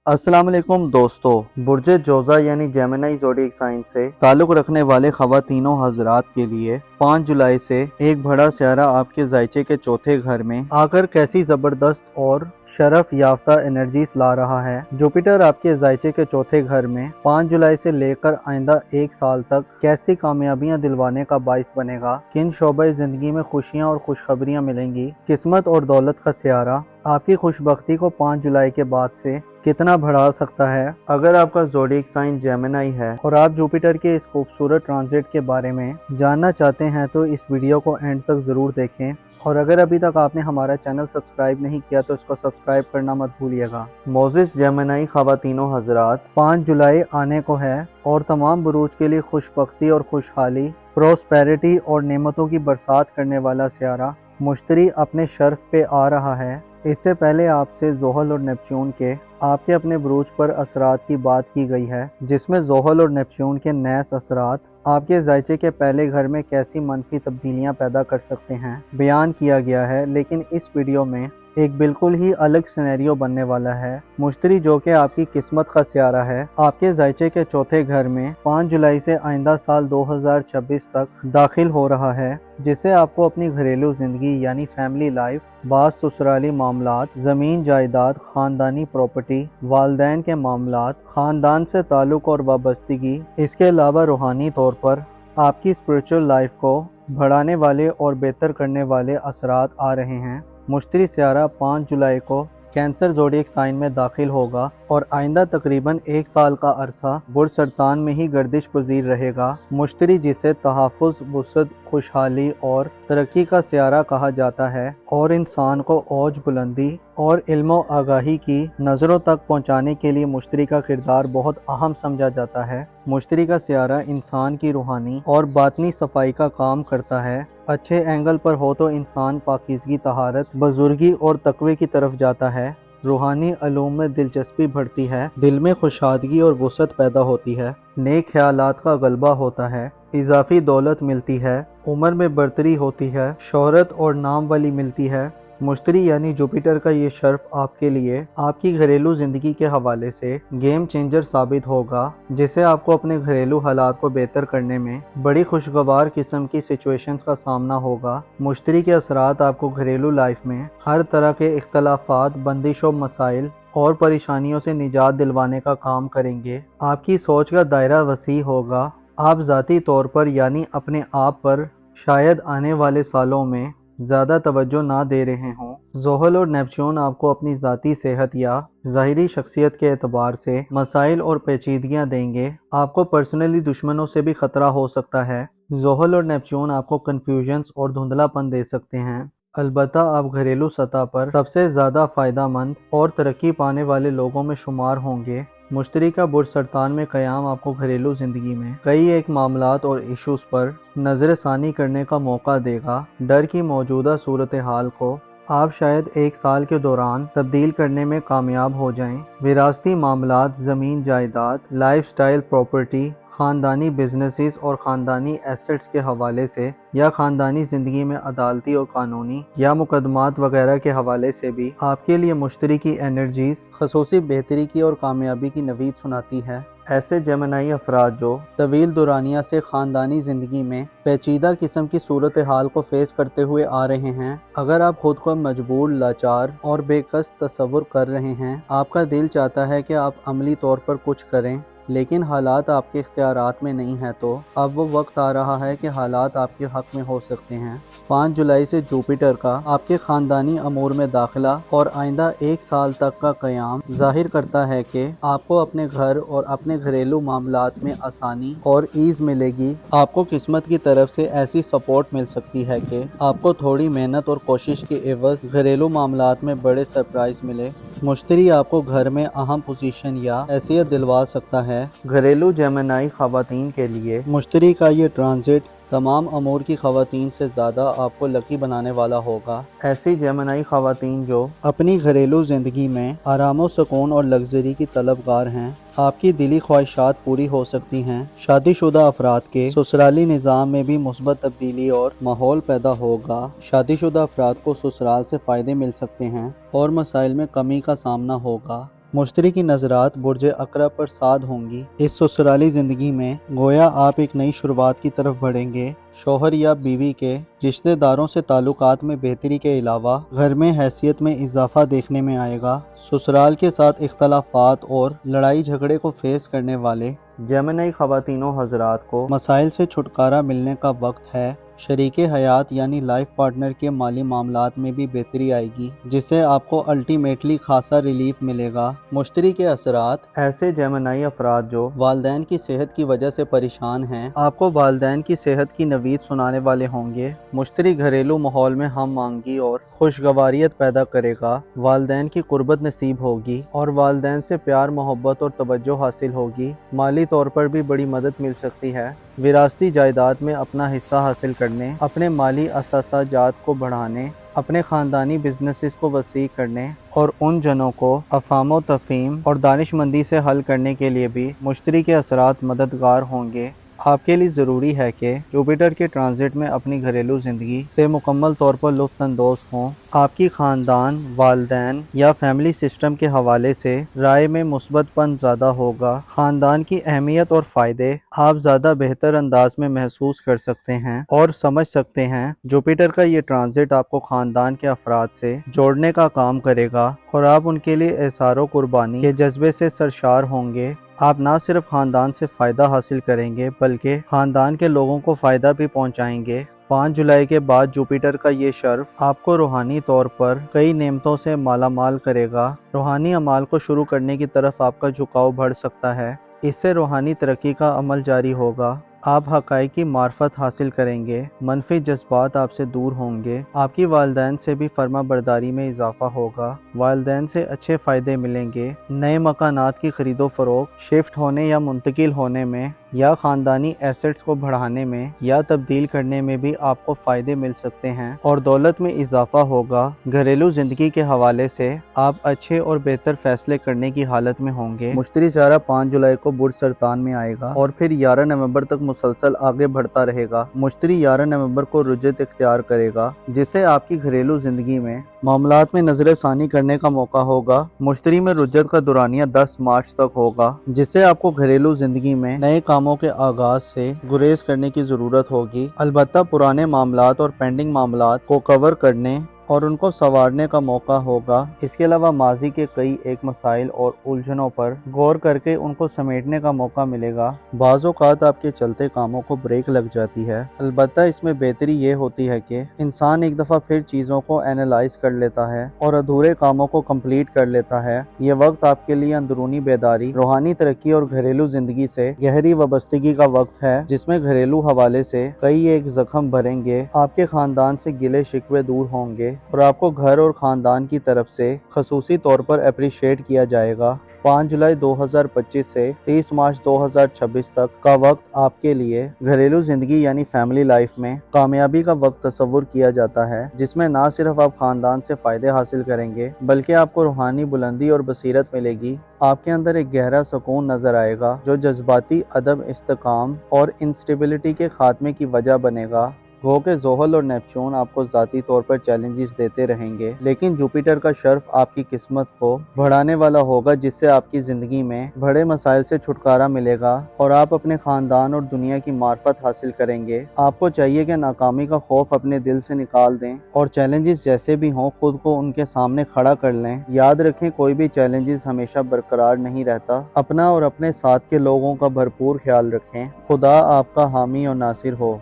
السلام علیکم دوستو، برج جوزہ یعنی جیمنائی زوڈیک سائن سے تعلق رکھنے والے خواتینوں حضرات کے لیے 5 جولائی سے ایک بڑا سیارہ آپ کے ذائچے کے چوتھے گھر میں آ کر کیسی زبردست اور شرف یافتہ انرجیز لا رہا ہے۔ جوپیٹر آپ کے ذائچے کے چوتھے گھر میں 5 جولائی سے لے کر آئندہ ایک سال تک کیسی کامیابیاں دلوانے کا باعث بنے گا، کن شعبۂ زندگی میں خوشیاں اور خوشخبریاں ملیں گی۔ قسمت اور دولت کا سیارہ آپ کی خوش بختی کو 5 جولائی کے بعد سے کتنا بڑھا سکتا ہے۔ اگر آپ کا زوڈیک سائن جیمنائی ہے اور آپ جوپیٹر کے اس خوبصورت ٹرانزٹ کے بارے میں جاننا چاہتے ہیں تو اس ویڈیو کو اینڈ تک ضرور دیکھیں، اور اگر ابھی تک آپ نے ہمارا چینل سبسکرائب نہیں کیا تو اس کو سبسکرائب کرنا مت بھولیے گا۔ معزز جیمنائی خواتینوں حضرات، 5 جولائی آنے کو ہے اور تمام بروج کے لیے خوش بختی اور خوشحالی، پروسپیرٹی اور نعمتوں کی برسات کرنے والا سیارہ مشتری اپنے شرف پہ آ رہا ہے۔ اس سے پہلے آپ سے زحل اور نیپچون کے آپ کے اپنے بروج پر اثرات کی بات کی گئی ہے، جس میں زحل اور نیپچون کے نیس اثرات آپ کے ذائچے کے پہلے گھر میں کیسی منفی تبدیلیاں پیدا کر سکتے ہیں بیان کیا گیا ہے، لیکن اس ویڈیو میں ایک بالکل ہی الگ سینیریو بننے والا ہے۔ مشتری جو کہ آپ کی قسمت کا سیارہ ہے، آپ کے ذائچے کے چوتھے گھر میں 5 جولائی سے آئندہ سال 2026 تک داخل ہو رہا ہے، جس سے آپ کو اپنی گھریلو زندگی یعنی فیملی لائف، بعض سسرالی معاملات، زمین جائیداد، خاندانی پراپرٹی، والدین کے معاملات، خاندان سے تعلق اور وابستگی، اس کے علاوہ روحانی طور پر آپ کی اسپرچل لائف کو بڑھانے والے اور بہتر کرنے والے اثرات آ رہے ہیں۔ مشتری سیارہ 5 جولائی کو کینسر زوڈیک سائن میں داخل ہوگا اور آئندہ تقریباً ایک سال کا عرصہ برج سرطان میں ہی گردش پذیر رہے گا۔ مشتری جسے تحفظ، وسعت، خوشحالی اور ترقی کا سیارہ کہا جاتا ہے اور انسان کو اوج بلندی اور علم و آگاہی کی نظروں تک پہنچانے کے لیے مشتری کا کردار بہت اہم سمجھا جاتا ہے۔ مشتری کا سیارہ انسان کی روحانی اور باطنی صفائی کا کام کرتا ہے۔ اچھے اینگل پر ہو تو انسان پاکیزگی، طہارت، بزرگی اور تقوی کی طرف جاتا ہے۔ روحانی علوم میں دلچسپی بڑھتی ہے، دل میں خوشادگی اور وسعت پیدا ہوتی ہے، نیک خیالات کا غلبہ ہوتا ہے، اضافی دولت ملتی ہے، عمر میں برتری ہوتی ہے، شہرت اور نام والی ملتی ہے۔ مشتری یعنی جوپیٹر کا یہ شرف آپ کے لیے آپ کی گھریلو زندگی کے حوالے سے گیم چینجر ثابت ہوگا، جس سے آپ کو اپنے گھریلو حالات کو بہتر کرنے میں بڑی خوشگوار قسم کی سچویشنز کا سامنا ہوگا۔ مشتری کے اثرات آپ کو گھریلو لائف میں ہر طرح کے اختلافات، بندش و مسائل اور پریشانیوں سے نجات دلوانے کا کام کریں گے۔ آپ کی سوچ کا دائرہ وسیع ہوگا۔ آپ ذاتی طور پر یعنی اپنے آپ پر شاید آنے والے سالوں میں زیادہ توجہ نہ دے رہے ہوں۔ زحل اور نیپچون آپ کو اپنی ذاتی صحت یا ظاہری شخصیت کے اعتبار سے مسائل اور پیچیدگیاں دیں گے۔ آپ کو پرسنلی دشمنوں سے بھی خطرہ ہو سکتا ہے۔ زحل اور نیپچون آپ کو کنفیوژنز اور دھندلا پن دے سکتے ہیں۔ البتہ آپ گھریلو سطح پر سب سے زیادہ فائدہ مند اور ترقی پانے والے لوگوں میں شمار ہوں گے۔ مشتری کا برج سرطان میں قیام آپ کو گھریلو زندگی میں کئی ایک معاملات اور ایشوز پر نظر ثانی کرنے کا موقع دے گا۔ ڈر کی موجودہ صورتحال کو آپ شاید ایک سال کے دوران تبدیل کرنے میں کامیاب ہو جائیں۔ وراثتی معاملات، زمین جائیداد، لائف سٹائل پراپرٹی، خاندانی بزنسز اور خاندانی ایسٹس کے حوالے سے یا خاندانی زندگی میں عدالتی اور قانونی یا مقدمات وغیرہ کے حوالے سے بھی آپ کے لیے مشتری کی انرجیز خصوصی بہتری کی اور کامیابی کی نوید سناتی ہے۔ ایسے جیمنائی افراد جو طویل دورانیہ سے خاندانی زندگی میں پیچیدہ قسم کی صورتحال کو فیس کرتے ہوئے آ رہے ہیں، اگر آپ خود کو مجبور، لاچار اور بے کس تصور کر رہے ہیں، آپ کا دل چاہتا ہے کہ آپ عملی طور پر کچھ کریں لیکن حالات آپ کے اختیارات میں نہیں ہیں، تو اب وہ وقت آ رہا ہے کہ حالات آپ کے حق میں ہو سکتے ہیں۔ 5 جولائی سے جوپیٹر کا آپ کے خاندانی امور میں داخلہ اور آئندہ ایک سال تک کا قیام ظاہر کرتا ہے کہ آپ کو اپنے گھر اور اپنے گھریلو معاملات میں آسانی اور ایز ملے گی۔ آپ کو قسمت کی طرف سے ایسی سپورٹ مل سکتی ہے کہ آپ کو تھوڑی محنت اور کوشش کے عوض گھریلو معاملات میں بڑے سرپرائز ملے۔ مشتری آپ کو گھر میں اہم پوزیشن یا حیثیت دلوا سکتا ہے۔ گھریلو جیمنائی خواتین کے لیے مشتری کا یہ ٹرانزٹ تمام امور کی خواتین سے زیادہ آپ کو لکی بنانے والا ہوگا۔ ایسی جیمنائی خواتین جو اپنی گھریلو زندگی میں آرام و سکون اور لگژری کی طلبگار ہیں، آپ کی دلی خواہشات پوری ہو سکتی ہیں۔ شادی شدہ افراد کے سسرالی نظام میں بھی مثبت تبدیلی اور ماحول پیدا ہوگا۔ شادی شدہ افراد کو سسرال سے فائدے مل سکتے ہیں اور مسائل میں کمی کا سامنا ہوگا۔ مشتری کی نظرات برج عقرب پر ساد ہوں گی۔ اس سسرالی زندگی میں گویا آپ ایک نئی شروعات کی طرف بڑھیں گے۔ شوہر یا بیوی کے رشتہ داروں سے تعلقات میں بہتری کے علاوہ گھر میں حیثیت میں اضافہ دیکھنے میں آئے گا۔ سسرال کے ساتھ اختلافات اور لڑائی جھگڑے کو فیس کرنے والے جیمنائی خواتین و حضرات کو مسائل سے چھٹکارا ملنے کا وقت ہے۔ شریک حیات یعنی لائف پارٹنر کے مالی معاملات میں بھی بہتری آئے گی، جس سے آپ کو الٹیمیٹلی خاصا ریلیف ملے گا۔ مشتری کے اثرات: ایسے جیمنائی افراد جو والدین کی صحت کی وجہ سے پریشان ہیں، آپ کو والدین کی صحت کی نوید سنانے والے ہوں گے۔ مشتری گھریلو ماحول میں ہم آہنگی اور خوشگواریت پیدا کرے گا۔ والدین کی قربت نصیب ہوگی اور والدین سے پیار، محبت اور توجہ حاصل ہوگی۔ مالی طور پر بھی بڑی مدد مل سکتی ہے۔ وراثتی جائیداد میں اپنا حصہ حاصل کرنے، اپنے مالی اثاثہ جات کو بڑھانے، اپنے خاندانی بزنسز کو وسیع کرنے اور ان جنوں کو افہام و تفہیم اور دانش مندی سے حل کرنے کے لیے بھی مشتری کے اثرات مددگار ہوں گے۔ آپ کے لیے ضروری ہے کہ جوپیٹر کے ٹرانزٹ میں اپنی گھریلو زندگی سے مکمل طور پر لطف اندوز ہوں۔ آپ کی خاندان، والدین یا فیملی سسٹم کے حوالے سے رائے میں مثبت پن زیادہ ہوگا۔ خاندان کی اہمیت اور فائدے آپ زیادہ بہتر انداز میں محسوس کر سکتے ہیں اور سمجھ سکتے ہیں۔ جوپیٹر کا یہ ٹرانزٹ آپ کو خاندان کے افراد سے جوڑنے کا کام کرے گا اور آپ ان کے لیے احسار و قربانی کے جذبے سے سرشار ہوں گے۔ آپ نہ صرف خاندان سے فائدہ حاصل کریں گے بلکہ خاندان کے لوگوں کو فائدہ بھی پہنچائیں گے۔ 5 جولائی کے بعد جوپیٹر کا یہ شرف آپ کو روحانی طور پر کئی نعمتوں سے مالا مال کرے گا۔ روحانی اعمال کو شروع کرنے کی طرف آپ کا جھکاؤ بڑھ سکتا ہے۔ اس سے روحانی ترقی کا عمل جاری ہوگا۔ آپ حقائق کی معرفت حاصل کریں گے۔ منفی جذبات آپ سے دور ہوں گے۔ آپ کی والدین سے بھی فرما برداری میں اضافہ ہوگا۔ والدین سے اچھے فائدے ملیں گے۔ نئے مکانات کی خرید و فروخت، شفٹ ہونے یا منتقل ہونے میں یا خاندانی ایسٹس کو بڑھانے میں یا تبدیل کرنے میں بھی آپ کو فائدے مل سکتے ہیں اور دولت میں اضافہ ہوگا۔ گھریلو زندگی کے حوالے سے آپ اچھے اور بہتر فیصلے کرنے کی حالت میں ہوں گے۔ مشتری سیارہ 5 جولائی کو برج سرطان میں آئے گا اور پھر 11 نومبر تک مسلسل آگے بڑھتا رہے گا۔ مشتری 11 نومبر کو رجت اختیار کرے گا، جس سے آپ کی گھریلو زندگی میں معاملات میں نظر ثانی کرنے کا موقع ہوگا۔ مشتری میں رجت کا دورانیہ 10 مارچ تک ہوگا، جس سے آپ کو گھریلو زندگی میں نئے کاموں کے آغاز سے گریز کرنے کی ضرورت ہوگی۔ البتہ پرانے معاملات اور پینڈنگ معاملات کو کور کرنے اور ان کو سنوارنے کا موقع ہوگا۔ اس کے علاوہ ماضی کے کئی ایک مسائل اور الجھنوں پر غور کر کے ان کو سمیٹنے کا موقع ملے گا۔ بعض اوقات آپ کے چلتے کاموں کو بریک لگ جاتی ہے، البتہ اس میں بہتری یہ ہوتی ہے کہ انسان ایک دفعہ پھر چیزوں کو اینالائز کر لیتا ہے اور ادھورے کاموں کو کمپلیٹ کر لیتا ہے۔ یہ وقت آپ کے لیے اندرونی بیداری، روحانی ترقی اور گھریلو زندگی سے گہری وابستگی کا وقت ہے، جس میں گھریلو حوالے سے کئی ایک زخم بھریں گے۔ آپ کے خاندان سے گلے شکوے دور ہوں گے اور آپ کو گھر اور خاندان کی طرف سے خصوصی طور پر اپریشیٹ کیا جائے گا۔ 5 جولائی 2025 سے 30 مارچ 2026 تک کا وقت آپ کے لیے گھریلو زندگی یعنی فیملی لائف میں کامیابی کا وقت تصور کیا جاتا ہے، جس میں نہ صرف آپ خاندان سے فائدے حاصل کریں گے بلکہ آپ کو روحانی بلندی اور بصیرت ملے گی۔ آپ کے اندر ایک گہرا سکون نظر آئے گا جو جذباتی عدم استحکام اور انسٹیبلٹی کے خاتمے کی وجہ بنے گا۔ گو کہ زحل اور نیپچون آپ کو ذاتی طور پر چیلنجز دیتے رہیں گے، لیکن جوپیٹر کا شرف آپ کی قسمت کو بڑھانے والا ہوگا، جس سے آپ کی زندگی میں بڑے مسائل سے چھٹکارا ملے گا اور آپ اپنے خاندان اور دنیا کی معرفت حاصل کریں گے۔ آپ کو چاہیے کہ ناکامی کا خوف اپنے دل سے نکال دیں اور چیلنجز جیسے بھی ہوں خود کو ان کے سامنے کھڑا کر لیں۔ یاد رکھیں کوئی بھی چیلنجز ہمیشہ برقرار نہیں رہتا۔ اپنا اور اپنے ساتھ کے لوگوں کا بھرپور خیال رکھیں۔ خدا آپ کا حامی اور ناصر ہو۔